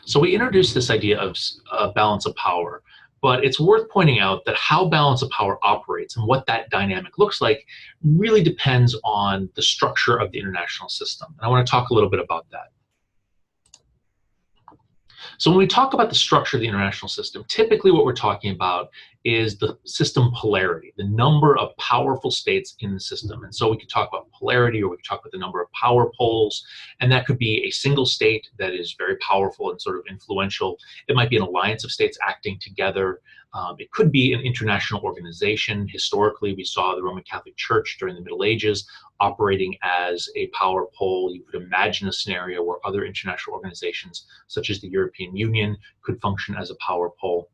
So we introduced this idea of balance of power, but it's worth pointing out that how balance of power operates and what that dynamic looks like really depends on the structure of the international system. And I want to talk a little bit about that. So when we talk about the structure of the international system, typically what we're talking about is the system polarity, the number of powerful states in the system. And so we could talk about polarity, or we could talk about the number of power poles, and that could be a single state that is very powerful and sort of influential. It might be an alliance of states acting together. It could be an international organization. Historically, we saw the Roman Catholic Church during the Middle Ages operating as a power pole. You could imagine a scenario where other international organizations, such as the European Union, could function as a power pole.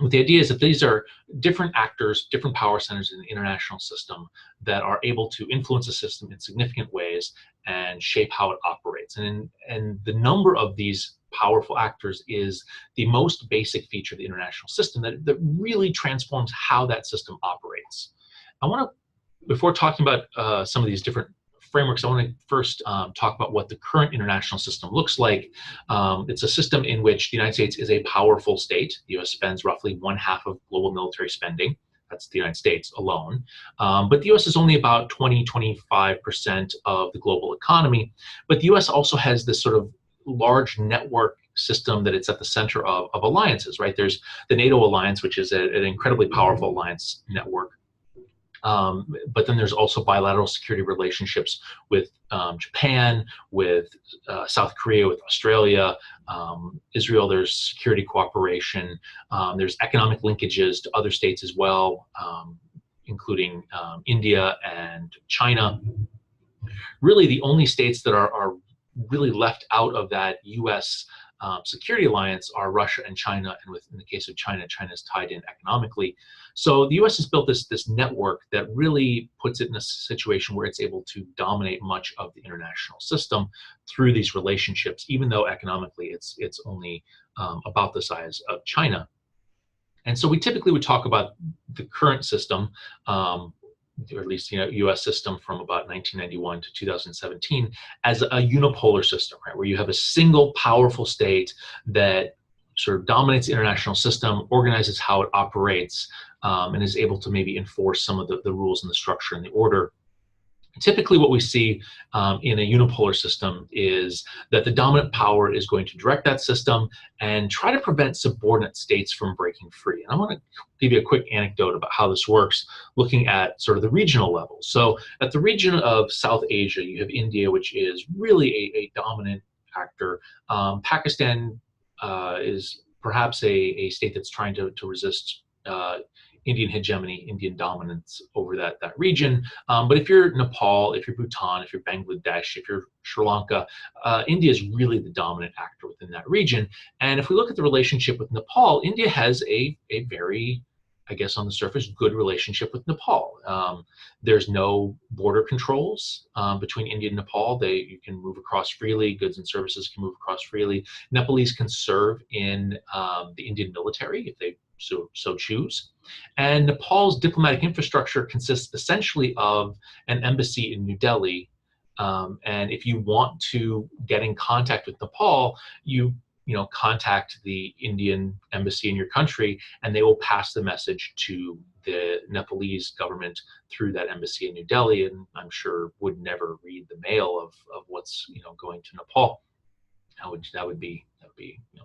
But the idea is that these are different actors, different power centers in the international system that are able to influence the system in significant ways and shape how it operates. And the number of these powerful actors is the most basic feature of the international system that really transforms how that system operates. I want to, before talking about some of these different frameworks, I want to first talk about what the current international system looks like. It's a system in which the United States is a powerful state. The US spends roughly 1/2 of global military spending. That's the United States alone. But the US is only about 20–25% of the global economy. But the US also has this sort of large network system that it's at the center of alliances, right? There's the NATO alliance, which is an incredibly powerful alliance network. But then there's also bilateral security relationships with Japan, with South Korea, with Australia, Israel. There's security cooperation. There's economic linkages to other states as well, including India and China. Really, the only states that are really left out of that U.S. Security alliance are Russia and China, and in the case of China, China is tied in economically. So the U.S. has built this network that really puts it in a situation where it's able to dominate much of the international system through these relationships, even though economically it's only about the size of China. And so we typically would talk about the current system, or at least U.S. system from about 1991 to 2017, as a unipolar system, right, where you have a single powerful state that sort of dominates the international system, organizes how it operates, and is able to maybe enforce some of the rules and the structure and the order. Typically what we see in a unipolar system is that the dominant power is going to direct that system and try to prevent subordinate states from breaking free. And I want to give you a quick anecdote about how this works, looking at sort of the regional level. So at the region of South Asia, you have India, which is really a dominant actor. Pakistan is perhaps a state that's trying to resist Indian hegemony, Indian dominance over that region. But if you're Nepal, if you're Bhutan, if you're Bangladesh, if you're Sri Lanka, India is really the dominant actor within that region. And if we look at the relationship with Nepal, India has a very, I guess on the surface, good relationship with Nepal. There's no border controls between India and Nepal. You can move across freely, goods and services can move across freely. Nepalese can serve in the Indian military if they so choose. And Nepal's diplomatic infrastructure consists essentially of an embassy in New Delhi. And if you want to get in contact with Nepal, you contact the Indian embassy in your country, and they will pass the message to the Nepalese government through that embassy in New Delhi, and I'm sure would never read the mail of what's going to Nepal. That would be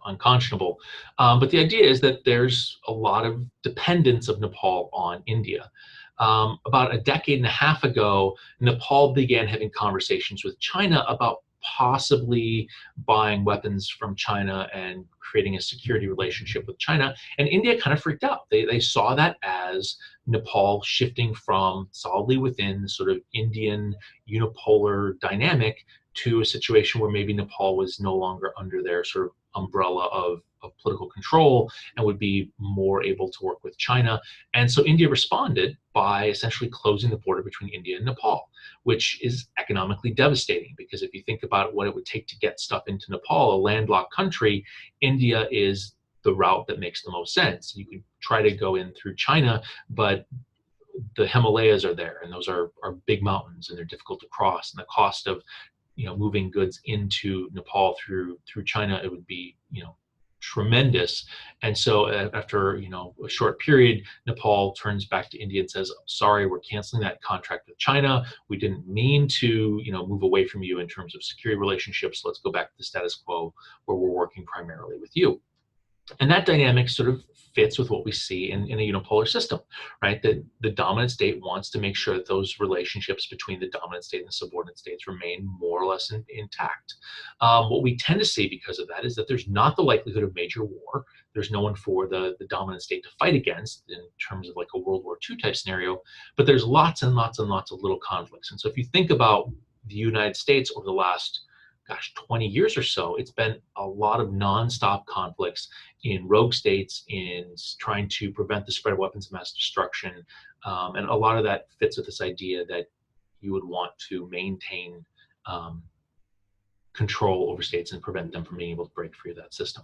unconscionable. But the idea is that there's a lot of dependence of Nepal on India. About a decade and a half ago, Nepal began having conversations with China about possibly buying weapons from China and creating a security relationship with China. And India kind of freaked out. They saw that as Nepal shifting from solidly within sort of Indian unipolar dynamic to a situation where maybe Nepal was no longer under their sort of umbrella of political control and would be more able to work with China. And so India responded by essentially closing the border between India and Nepal, which is economically devastating, because if you think about what it would take to get stuff into Nepal, a landlocked country, India is the route that makes the most sense. You could try to go in through China, but the Himalayas are there, and those are big mountains, and they're difficult to cross, and the cost of moving goods into Nepal through China, it would be tremendous. And so after a short period, Nepal turns back to India and says, sorry, we're canceling that contract with China. We didn't mean to move away from you in terms of security relationships. Let's go back to the status quo where we're working primarily with you. And that dynamic sort of fits with what we see in a unipolar system, right? That the dominant state wants to make sure that those relationships between the dominant state and the subordinate states remain more or less intact. What we tend to see because of that is that there's not the likelihood of major war. There's no one for the dominant state to fight against in terms of like a World War II type scenario, but there's lots and lots and lots of little conflicts. And so if you think about the United States over the last 20 years or so, it's been a lot of nonstop conflicts in rogue states, in trying to prevent the spread of weapons of mass destruction. And a lot of that fits with this idea that you would want to maintain control over states and prevent them from being able to break free of that system.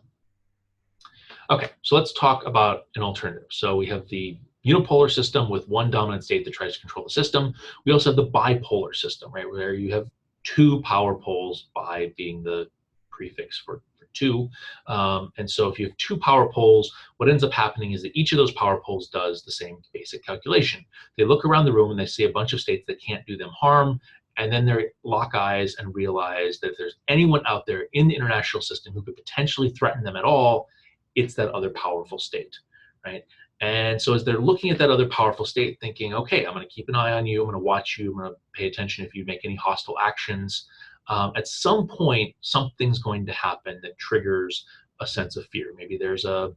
Okay, so let's talk about an alternative. So we have the unipolar system with one dominant state that tries to control the system. We also have the bipolar system, right, where you have two power poles, bi being the prefix for two. And so if you have two power poles, what ends up happening is that each of those power poles does the same basic calculation. They look around the room and they see a bunch of states that can't do them harm, and then they lock eyes and realize that if there's anyone out there in the international system who could potentially threaten them at all, it's that other powerful state, right? And so as they're looking at that other powerful state, thinking, okay, I'm going to keep an eye on you, I'm going to watch you, I'm going to pay attention if you make any hostile actions. At some point, something's going to happen that triggers a sense of fear. Maybe there's a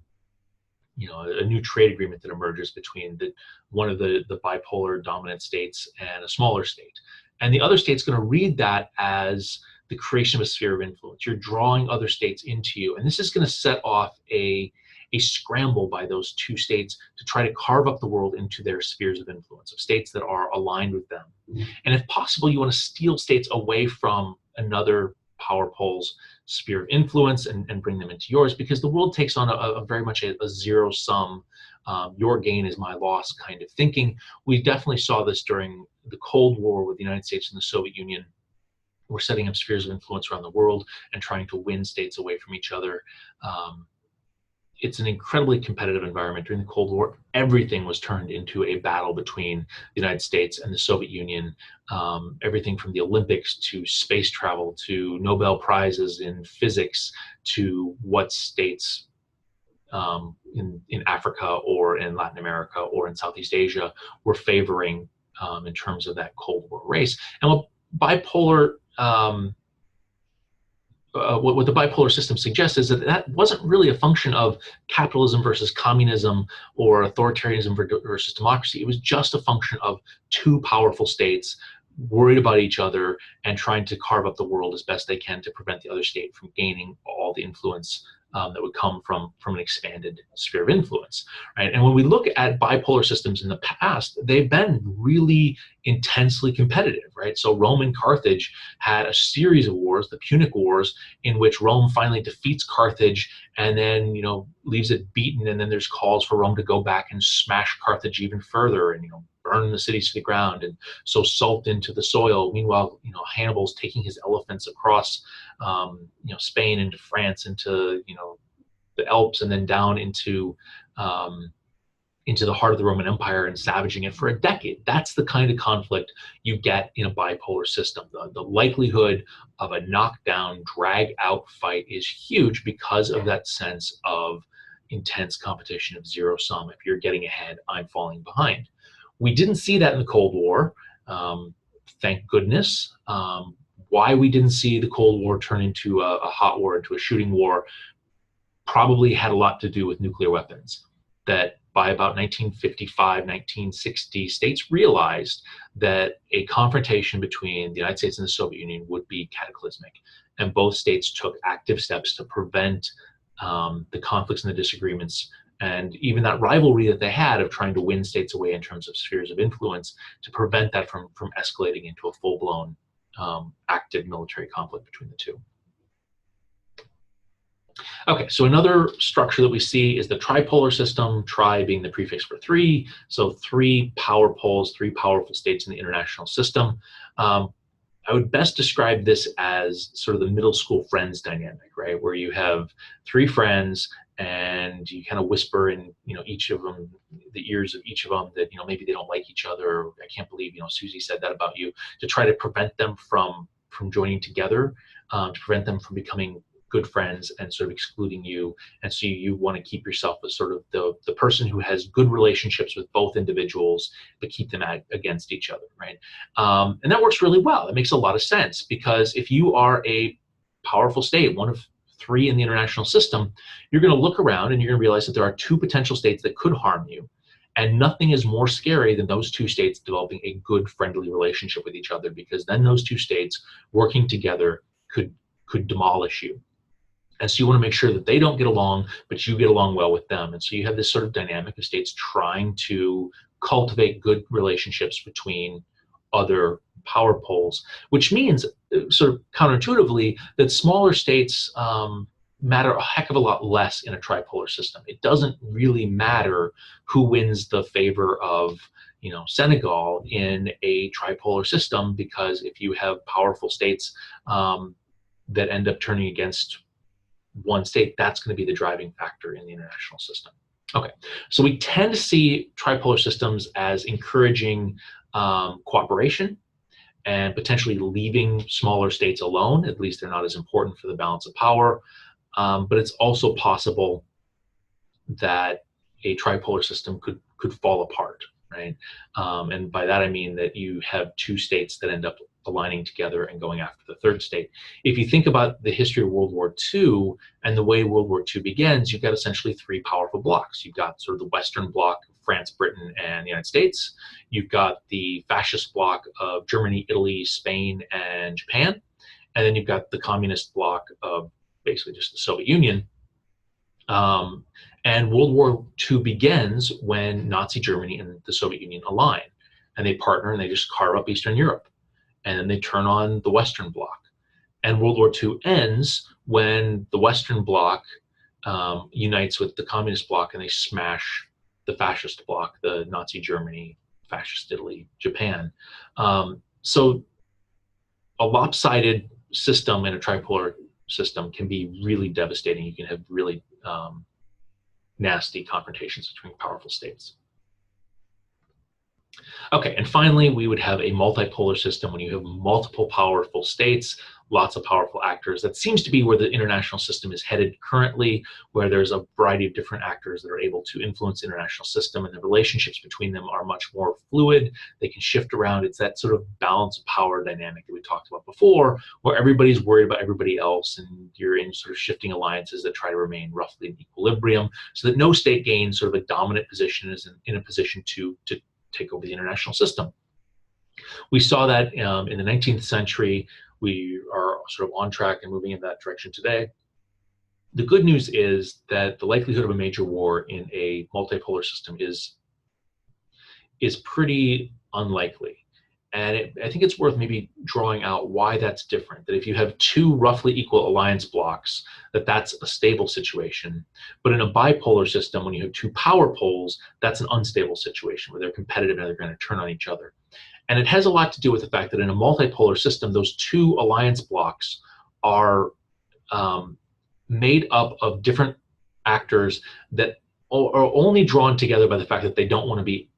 new trade agreement that emerges between one of the bipolar dominant states and a smaller state. And the other state's going to read that as the creation of a sphere of influence. You're drawing other states into you. And this is going to set off a scramble by those two states to try to carve up the world into their spheres of influence, of states that are aligned with them. And if possible, you want to steal states away from another power pole's sphere of influence and bring them into yours, because the world takes on a very much a zero sum, your gain is my loss kind of thinking. We definitely saw this during the Cold War with the United States and the Soviet Union. We're setting up spheres of influence around the world and trying to win states away from each other. It's an incredibly competitive environment. During the Cold War, everything was turned into a battle between the United States and the Soviet Union. Everything from the Olympics to space travel to Nobel Prizes in physics to what states in Africa or in Latin America or in Southeast Asia were favoring in terms of that Cold War race. And what bipolar what the bipolar system suggests is that wasn't really a function of capitalism versus communism or authoritarianism versus democracy. It was just a function of two powerful states worried about each other and trying to carve up the world as best they can to prevent the other state from gaining all the influence that would come from an expanded sphere of influence, right? And when we look at bipolar systems in the past, they've been really intensely competitive, right? So Rome and Carthage had a series of wars, the Punic Wars, in which Rome finally defeats Carthage and then, leaves it beaten. And then there's calls for Rome to go back and smash Carthage even further and, burn the cities to the ground and sow salt into the soil. Meanwhile, Hannibal's taking his elephants across, Spain into France, into, the Alps, and then down into the heart of the Roman Empire and savaging it for a decade. That's the kind of conflict you get in a bipolar system. The likelihood of a knockdown, drag out fight is huge because of that sense of intense competition of zero sum. If you're getting ahead, I'm falling behind. We didn't see that in the Cold War, thank goodness. Why we didn't see the Cold War turn into a hot war, into a shooting war, probably had a lot to do with nuclear weapons. That by about 1955, 1960, states realized that a confrontation between the United States and the Soviet Union would be cataclysmic. And both states took active steps to prevent the conflicts and the disagreements, and even that rivalry that they had of trying to win states away in terms of spheres of influence, to prevent that from escalating into a full-blown active military conflict between the two. Okay, so another structure that we see is the tripolar system, tri being the prefix for three, so three power poles, three powerful states in the international system. I would best describe this as sort of the middle school friends dynamic, right? Where you have three friends and you kind of whisper in, each of them, the ears of each of them that, maybe they don't like each other. I can't believe, Susie said that about you, to try to prevent them from joining together, to prevent them from becoming good friends and sort of excluding you. And so you want to keep yourself as sort of the person who has good relationships with both individuals, but keep them against each other, right? And that works really well. It makes a lot of sense, because if you are a powerful state, one of three in the international system, you're going to look around and you're going to realize that there are two potential states that could harm you. And nothing is more scary than those two states developing a good, friendly relationship with each other, because then those two states working together could demolish you. And so you want to make sure that they don't get along, but you get along well with them. And so you have this sort of dynamic of states trying to cultivate good relationships between other power poles, which means, sort of counterintuitively, that smaller states matter a heck of a lot less in a tripolar system. It doesn't really matter who wins the favor of Senegal in a tripolar system, because if you have powerful states that end up turning against one state, that's going to be the driving factor in the international system. Okay, so we tend to see tripolar systems as encouraging cooperation and potentially leaving smaller states alone. At least they're not as important for the balance of power. But it's also possible that a tripolar system could fall apart, right? And by that I mean that you have two states that end up aligning together and going after the third state. If you think about the history of World War II and the way World War II begins, you've got essentially three powerful blocs. You've got sort of the Western bloc, France, Britain, and the United States. You've got the fascist bloc of Germany, Italy, Spain, and Japan. And then you've got the communist bloc of basically just the Soviet Union. And World War II begins when Nazi Germany and the Soviet Union align, and they partner and they just carve up Eastern Europe. And then they turn on the Western Bloc. And World War II ends when the Western Bloc unites with the Communist Bloc, and they smash the Fascist Bloc, the Nazi Germany, Fascist Italy, Japan. So a lopsided system in a tripolar system can be really devastating. You can have really nasty confrontations between powerful states. Okay, and finally, we would have a multipolar system when you have multiple powerful states, lots of powerful actors. That seems to be where the international system is headed currently, where there's a variety of different actors that are able to influence the international system, and the relationships between them are much more fluid. They can shift around. It's that sort of balance of power dynamic that we talked about before, where everybody's worried about everybody else, and you're in sort of shifting alliances that try to remain roughly in equilibrium, so that no state gains sort of a dominant position, is in a position to take over the international system. We saw that in the 19th century. We are sort of on track and moving in that direction today. The good news is that the likelihood of a major war in a multipolar system is pretty unlikely. And I think it's worth maybe drawing out why that's different. That if you have two roughly equal alliance blocks, that's a stable situation. But in a bipolar system, when you have two power poles, that's an unstable situation where they're competitive and they're going to turn on each other. And it has a lot to do with the fact that in a multipolar system, those two alliance blocks are made up of different actors that are only drawn together by the fact that they don't want to be,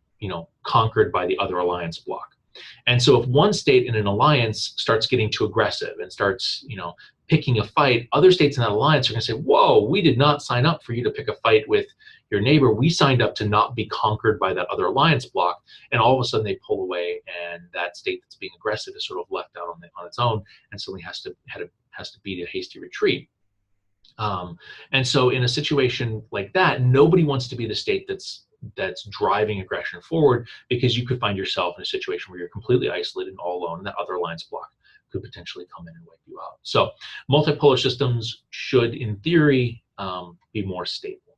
conquered by the other alliance block. And so if one state in an alliance starts getting too aggressive and starts, picking a fight, other states in that alliance are going to say, whoa, we did not sign up for you to pick a fight with your neighbor. We signed up to not be conquered by that other alliance block. And all of a sudden they pull away, and that state that's being aggressive is sort of left out on its own, and suddenly has to beat a hasty retreat. And so in a situation like that, nobody wants to be the state that's driving aggression forward, because you could find yourself in a situation where you're completely isolated and all alone, and that other alliance block could potentially come in and wipe you out. So multipolar systems should, in theory, be more stable.